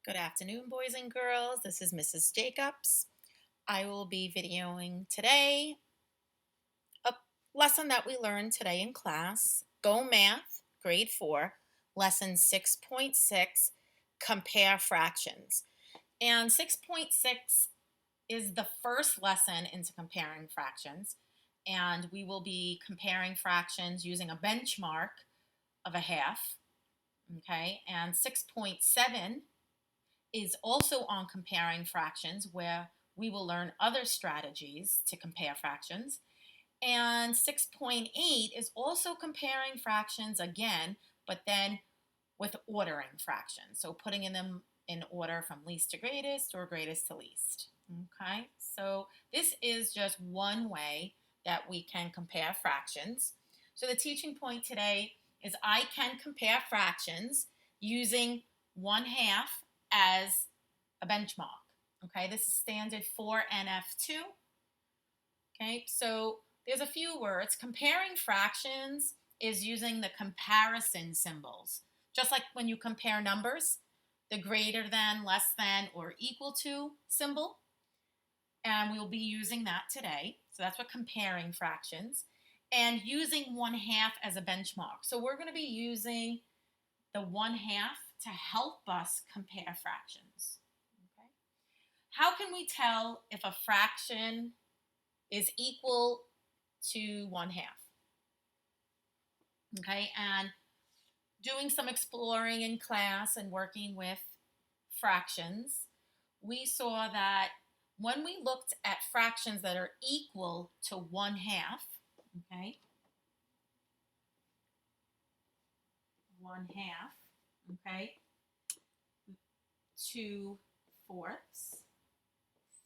Good afternoon, boys and girls. This is Mrs. Jacobs. I will be videoing today a lesson that we learned today in class, GOMath, grade 4, lesson 6.6, compare fractions. And 6.6 is the first lesson into comparing fractions. And we will be comparing fractions using a benchmark of a half. Okay, and 6.7 is also on comparing fractions, where we will learn other strategies to compare fractions. And 6.8 is also comparing fractions again, but then with ordering fractions. So putting in them in order from least to greatest or greatest to least. Okay, so this is just one way that we can compare fractions. So the teaching point today is I can compare fractions using 1/2 as a benchmark. Okay, this is standard 4.NF.2. Okay, so there's a few words. Comparing fractions is using the comparison symbols. Just like when you compare numbers, the greater than, less than, or equal to symbol. And we'll be using that today. So that's what comparing fractions. And using 1/2 as a benchmark. So we're going to be using the 1/2 to help us compare fractions. Okay? How can we tell if a fraction is equal to 1/2? Okay, and doing some exploring in class and working with fractions, we saw that when we looked at fractions that are equal to 1/2, okay, 1/2, okay, 2/4,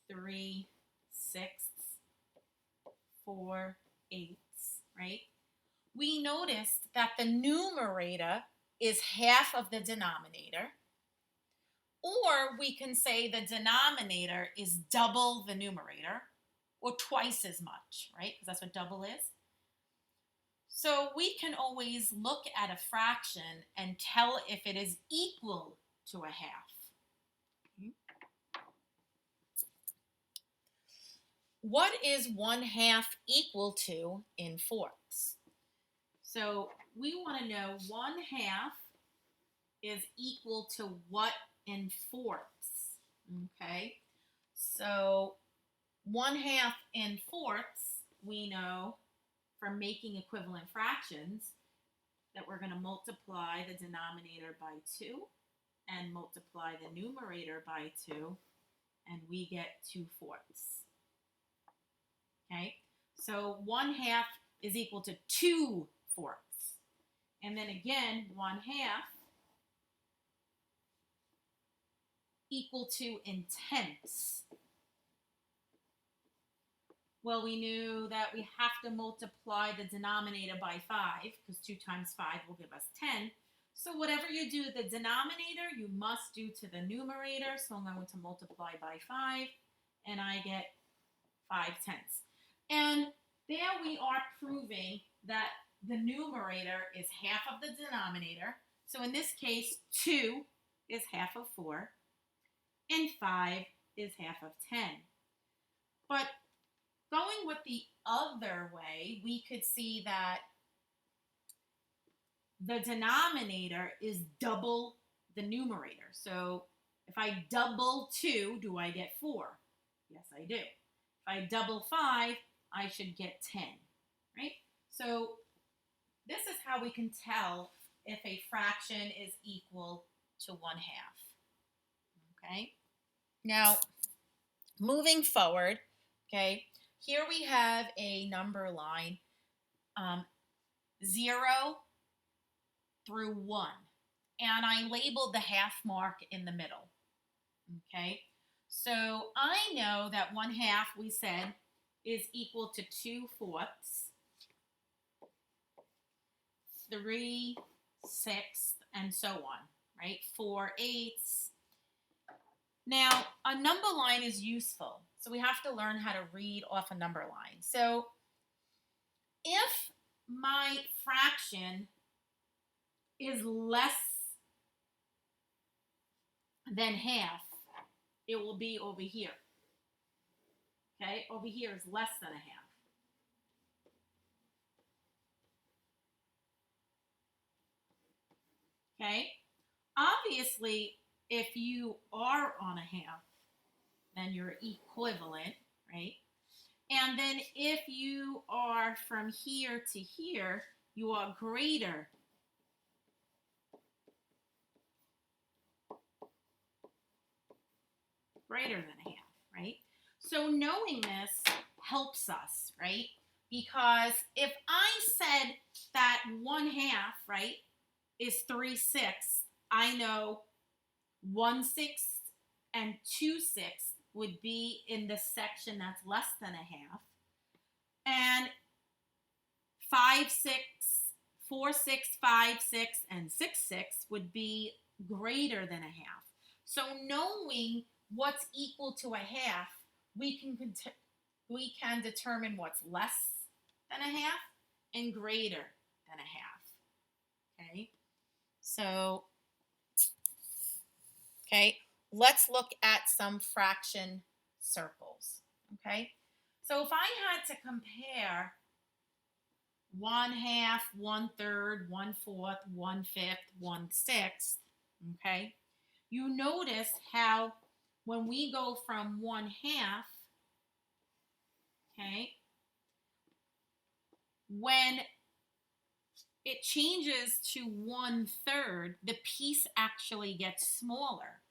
3/6, 4/8, right? We noticed that the numerator is half of the denominator, or we can say the denominator is double the numerator, or twice as much, right? Because that's what double is. So we can always look at a fraction and tell if it is equal to 1/2. What is 1/2 equal to in fourths? So we want to know 1/2 is equal to what in fourths? Okay, so 1/2 in fourths, we know from making equivalent fractions that we're going to multiply the denominator by 2 and multiply the numerator by 2, and we get 2/4. Okay, so 1/2 is equal to 2/4. And then again, 1/2 equal to in tenths. Well, we knew that we have to multiply the denominator by 5, because 2 times 5 will give us 10. So whatever you do the denominator, you must do to the numerator. So I'm going to multiply by 5, and I get 5/10. And there we are proving that the numerator is half of the denominator. So in this case, 2 is half of 4, and 5 is half of 10. But going with the other way, we could see that the denominator is double the numerator. So if I double 2, do I get 4? Yes, I do. If I double 5, I should get 10, right? So this is how we can tell if a fraction is equal to 1/2. Okay? Now, moving forward, okay, here we have a number line, 0 through 1. And I labeled the half mark in the middle. Okay? So I know that 1/2, we said, is equal to 2/4, 3/6, and so on, right? 4/8. Now, a number line is useful, so we have to learn how to read off a number line. So if my fraction is less than half, it will be over here. Okay, over here is less than a half. Okay, obviously, if you are on a half, then you're equivalent, right? And then if you are from here to here, you are greater than a half, right? So knowing this helps us, right? Because if I said that 1/2, right, is 3/6, I know 1/6 and 2/6 would be in the section that's less than a half. And 5/6, 4/6, 5/6, and 6/6 would be greater than a half. So knowing what's equal to a half, we can determine what's less than a half and greater than a half. Okay? So, okay, let's look at some fraction circles. Okay? So if I had to compare 1/2, 1/3, 1/4, 1/5, 1/6, okay, you notice how when we go from 1/2, okay, when it changes to 1/3, the piece actually gets smaller.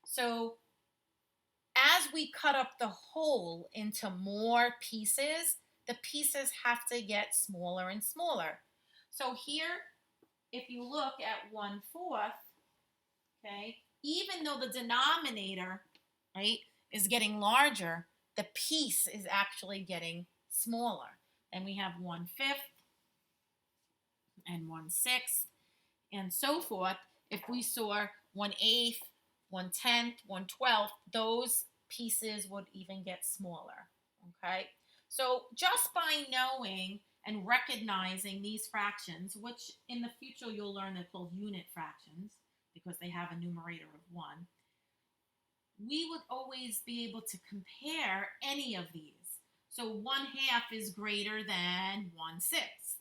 So as we cut up the whole into more pieces, the pieces have to get smaller and smaller. So here, if you look at 1/4, okay, even though the denominator, right, is getting larger, the piece is actually getting smaller. And we have 1/5 and 1/6 and so forth. If we saw 1/8, 1/10, 1/12, those pieces would even get smaller. Okay, so just by knowing and recognizing these fractions, which in the future you'll learn they're called unit fractions because they have a numerator of 1, we would always be able to compare any of these. So 1/2 is greater than 1/6.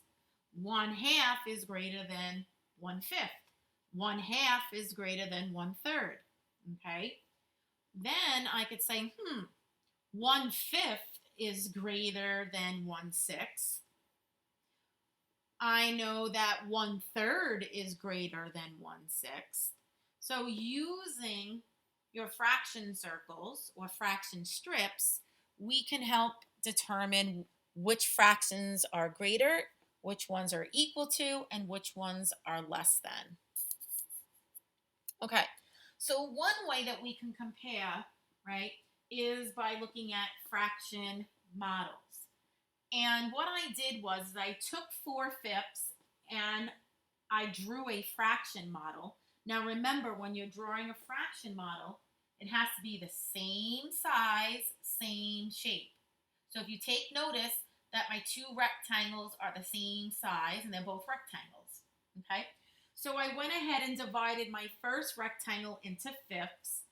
1/2 is greater than 1/5. 1/2 is greater than 1/3. Okay? Then I could say, 1/5 is greater than 1/6. I know that 1/3 is greater than 1/6. So using your fraction circles or fraction strips, we can help determine which fractions are greater, which ones are equal to, and which ones are less than. Okay, so one way that we can compare, right, is by looking at fraction models. And what I did was I took 4/5 and I drew a fraction model. Now remember, when you're drawing a fraction model, it has to be the same size, same shape. So if you take notice that my two rectangles are the same size and they're both rectangles, okay? So I went ahead and divided my first rectangle into fifths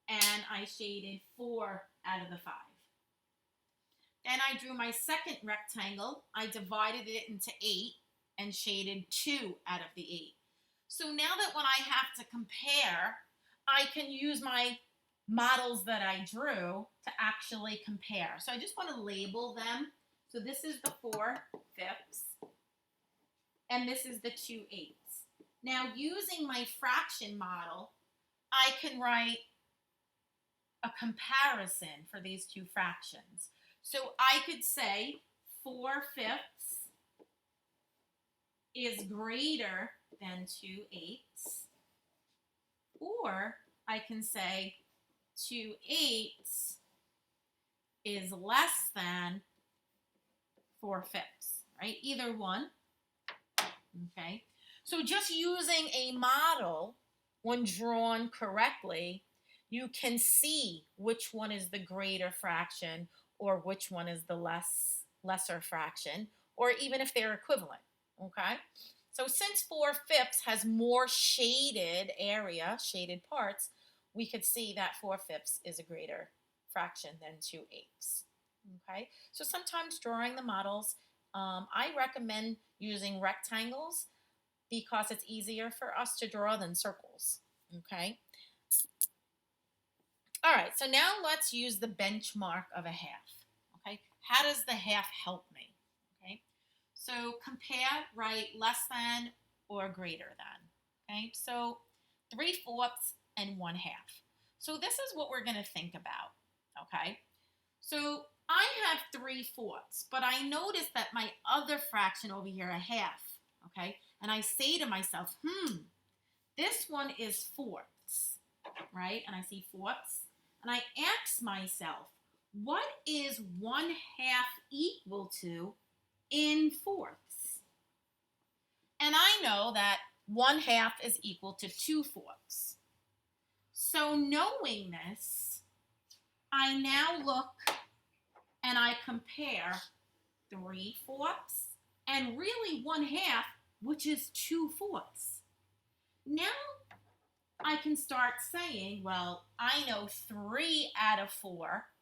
and I shaded 4 out of the 5. Then I drew my second rectangle. I divided it into 8 and shaded 2 out of the 8. So now that when I have to compare, I can use my models that I drew to actually compare. So I just want to label them. So this is the 4/5 and this is the 2/8. Now using my fraction model, I can write a comparison for these two fractions. So I could say 4/5 is greater than 2/8, or I can say 2/8 is less than 4/5, right? Either one, okay? So just using a model, when drawn correctly, you can see which one is the greater fraction or which one is the lesser fraction, or even if they're equivalent, okay? So since 4/5 has more shaded area, shaded parts, we could see that 4/5 is a greater fraction than 2/8. Okay, so sometimes drawing the models, I recommend using rectangles because it's easier for us to draw than circles. Okay, all right, so now let's use the benchmark of a half. Okay, how does the half help me? Okay, so compare, right, less than or greater than. Okay, so 3/4 and 1/2. So this is what we're going to think about. Okay, so I have 3/4, but I notice that my other fraction over here, a half. Okay, and I say to myself, this one is fourths, right? And I see fourths, and I ask myself, what is 1/2 equal to in fourths? And I know that 1/2 is equal to 2/4. So knowing this, I now look and I compare 3/4 and really 1/2, which is 2/4. Now I can start saying, well, I know 3 out of 4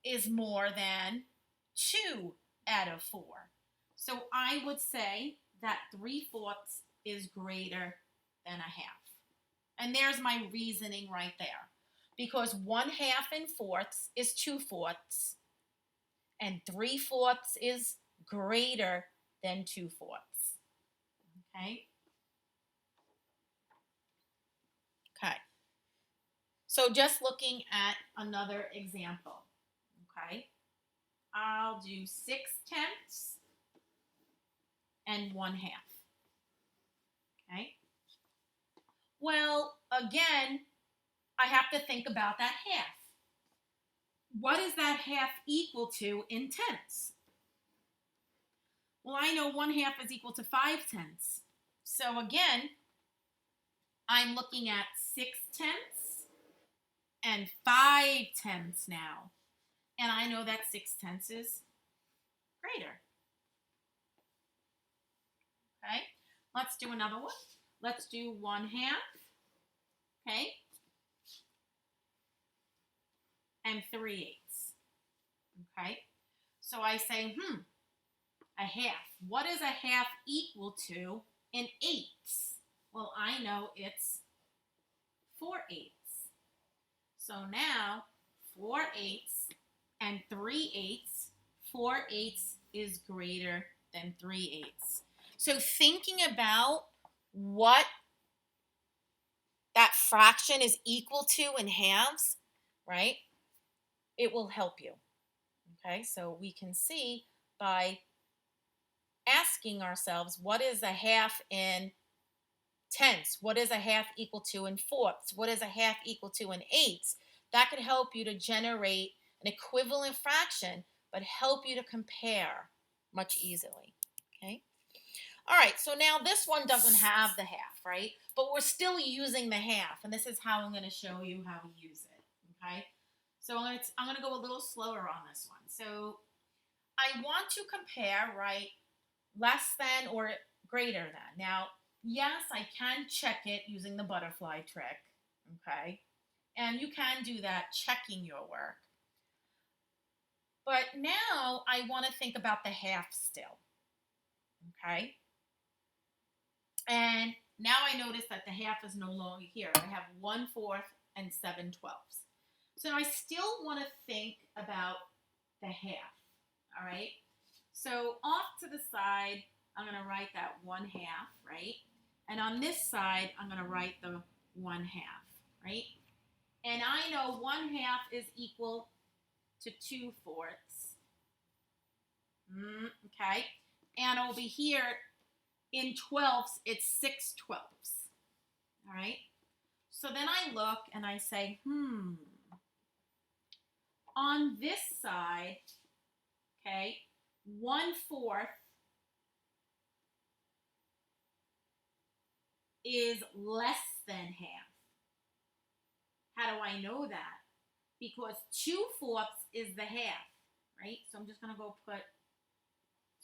is more than 2 out of 4. So I would say that 3/4 is greater than a half. And there's my reasoning right there. Because 1/2 in fourths is 2/4, and 3/4 is greater than 2/4. Okay? Okay. So just looking at another example. Okay? I'll do 6/10 and 1/2. Okay? Well, again, I have to think about that half. What is that half equal to in tenths? Well, I know 1/2 is equal to 5/10. So again, I'm looking at 6/10 and 5/10 now. And I know that 6/10 is greater. Okay, let's do another one. Let's do 1/2. Okay, and 3/8. Okay, so I say, a half. What is a half equal to in eighths? Well, I know it's 4/8. So now 4/8 and 3/8. 4/8 is greater than 3/8. So thinking about what that fraction is equal to in halves, right? It will help you. Okay, so we can see by asking ourselves, what is a half in tenths? What is a half equal to in fourths? What is a half equal to in eighths? That could help you to generate an equivalent fraction, but help you to compare much easily. Okay. All right, so now this one doesn't have the half, right? But we're still using the half, and this is how I'm going to show you how we use it. Okay. So I'm going to go a little slower on this one. So I want to compare, right, less than or greater than. Now, yes, I can check it using the butterfly trick, okay? And you can do that checking your work. But now I want to think about the half still, okay? And now I notice that the half is no longer here. I have 1/4 and 7/12. So I still want to think about the half, all right? So off to the side, I'm going to write that 1/2, right? And on this side, I'm going to write the 1/2, right? And I know 1/2 is equal to 2/4. Okay. And over here, in twelfths, it's 6/12. All right. So then I look and I say, on this side, okay, 1/4 is less than half. How do I know that? Because 2/4 is the half, right? So I'm just going to go put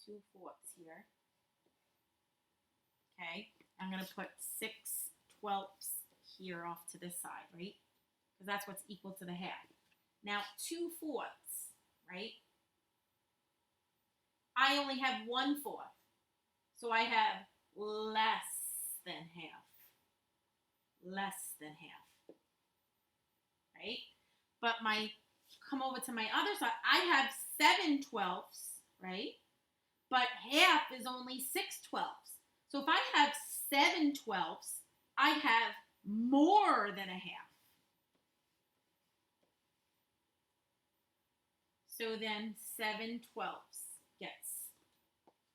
2/4 here. Okay, I'm going to put 6/12 here off to this side, right? because that's what's equal to the half. Now, 2/4, right? I only have 1/4. So I have less than half. Less than half. Right? But come over to my other side, I have 7/12, right? But half is only 6/12. So if I have 7/12, I have more than a half. So then 7/12 gets,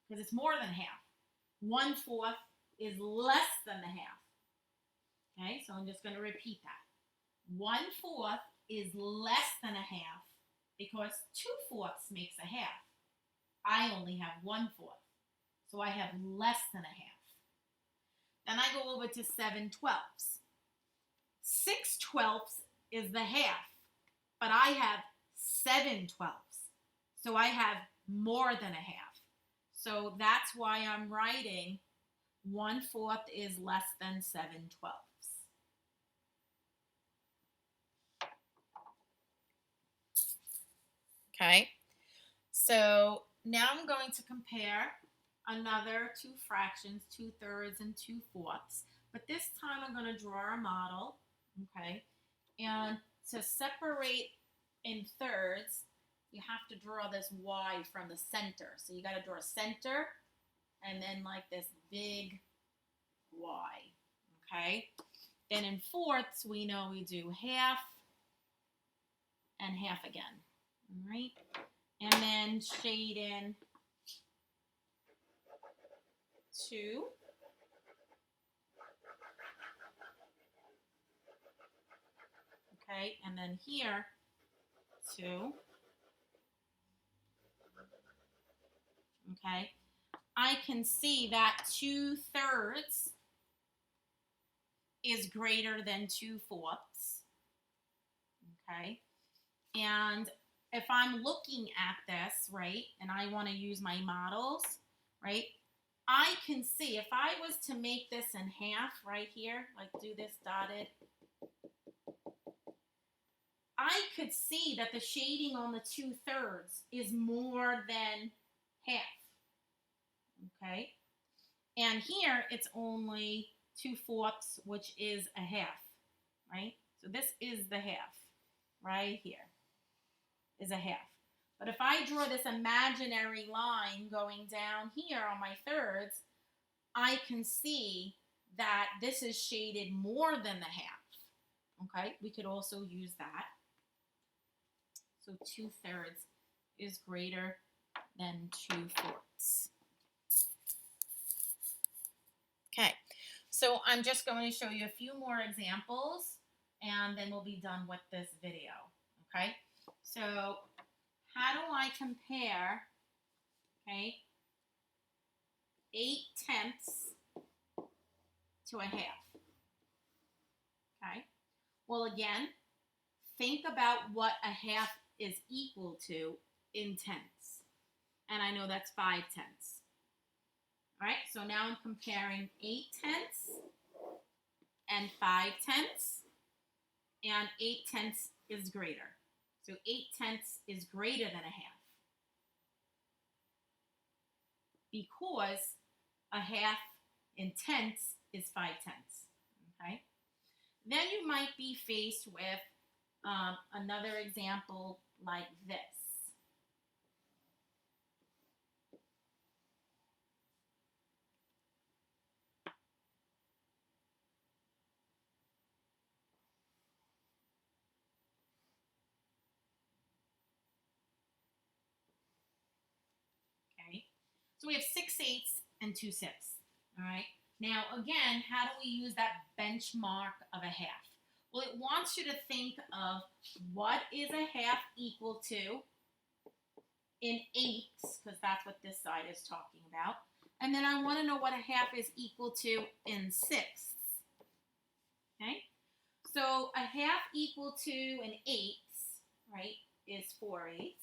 because it's more than half. 1/4 is less than the half. Okay, so I'm just going to repeat that. 1/4 is less than a half because 2/4 makes a half. I only have 1/4, so I have less than a half. Then I go over to 7/12. 6/12 is the half, but I have 7/12, so I have more than a half. So that's why I'm writing 1/4 is less than 7/12. Okay, so now I'm going to compare another two fractions, 2/3 and 2/4. But this time I'm going to draw a model, okay? And to separate in thirds, you have to draw this Y from the center. So you got to draw a center and then like this big Y, okay? Then in fourths, we know we do half and half again, all right? And then shade in 2. Okay, and then here, 2. Okay, I can see that 2/3 is greater than 2/4. Okay, and if I'm looking at this, right, and I want to use my models, right, I can see if I was to make this in half right here, like do this dotted, I could see that the shading on the 2/3 is more than half. Okay, and here it's only 2/4, which is a half, right? So this is the half right here is a half. But if I draw this imaginary line going down here on my thirds, I can see that this is shaded more than the half. Okay, we could also use that. So 2/3 is greater than 2/4. Okay, so I'm just going to show you a few more examples and then we'll be done with this video. Okay, so how do I compare, okay, 8/10 to a half? Okay, well again, think about what a half is equal to in tenths. And I know that's 5/10. All right, so now I'm comparing 8/10 and 5/10, and 8/10 is greater. So 8/10 is greater than a half because a half in tenths is 5/10. Okay, then you might be faced with another example like this. Okay, so we have 6/8 and 2/6. All right, now again, how do we use that benchmark of a half? Well, it wants you to think of what is a half equal to in eighths, because that's what this side is talking about. And then I want to know what a half is equal to in sixths. Okay, so a half equal to an eighths, right, is 4/8.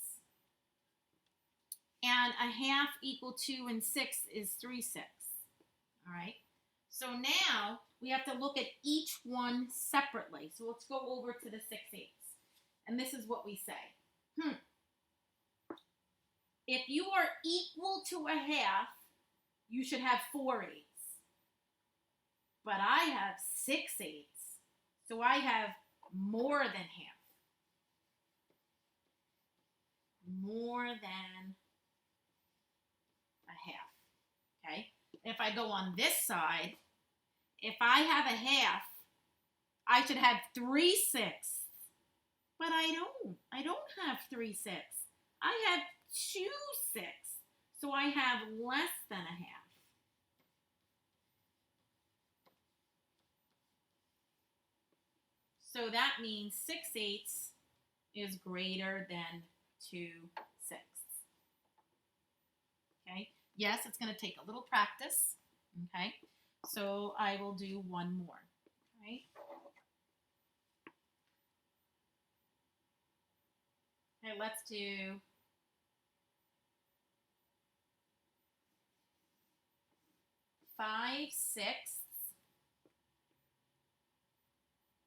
And a half equal to in sixths is 3/6. All right, so now we have to look at each one separately. So let's go over to the 6/8. And this is what we say. If you are equal to a half, you should have 4/8. But I have 6/8. So I have more than half. More than a half. Okay? If I go on this side, if I have a half, I should have 3/6. But I don't. I don't have 3/6. I have 2/6. So I have less than a half. So that means 6/8 is greater than 2/6. Okay. Yes, it's going to take a little practice. Okay. So I will do one more. Right. Okay, let's do 5/6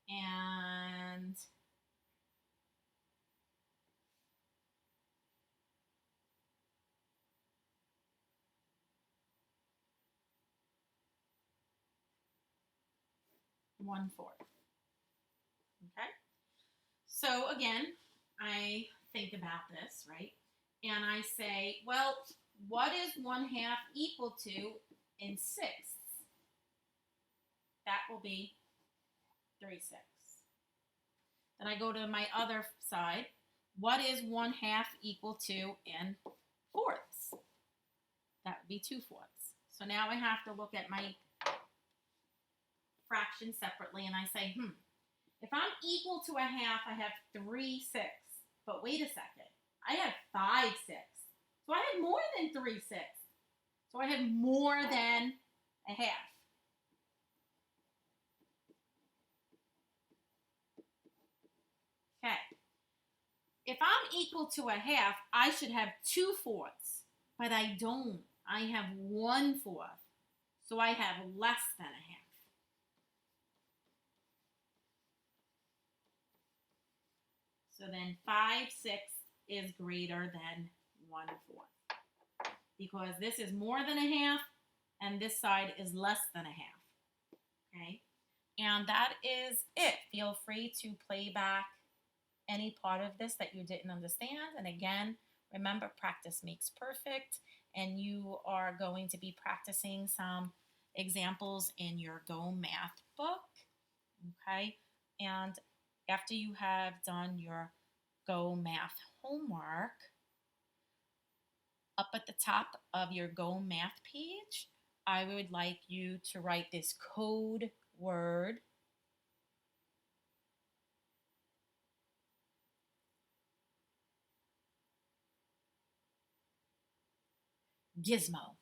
and 1/4. Okay. So again, I think about this, right? And I say, well, what is 1/2 equal to in sixths? That will be 3/6. Then I go to my other side. What is 1/2 equal to in fourths? That would be 2/4. So now I have to look at my fraction separately, and I say, if I'm equal to a half, I have 3/6. But wait a second, I have 5/6. So I have more than 3/6. So I have more than a half. Okay. If I'm equal to a half, I should have 2/4. But I don't. I have 1/4. So I have less than a half. So then 5/6 is greater than 1/4. Because this is more than a half and this side is less than a half. Okay? And that is it. Feel free to play back any part of this that you didn't understand. And again, remember, practice makes perfect. And you are going to be practicing some examples in your GOMath book. Okay? And after you have done your GOMath homework, up at the top of your GOMath page, I would like you to write this code word, gizmo.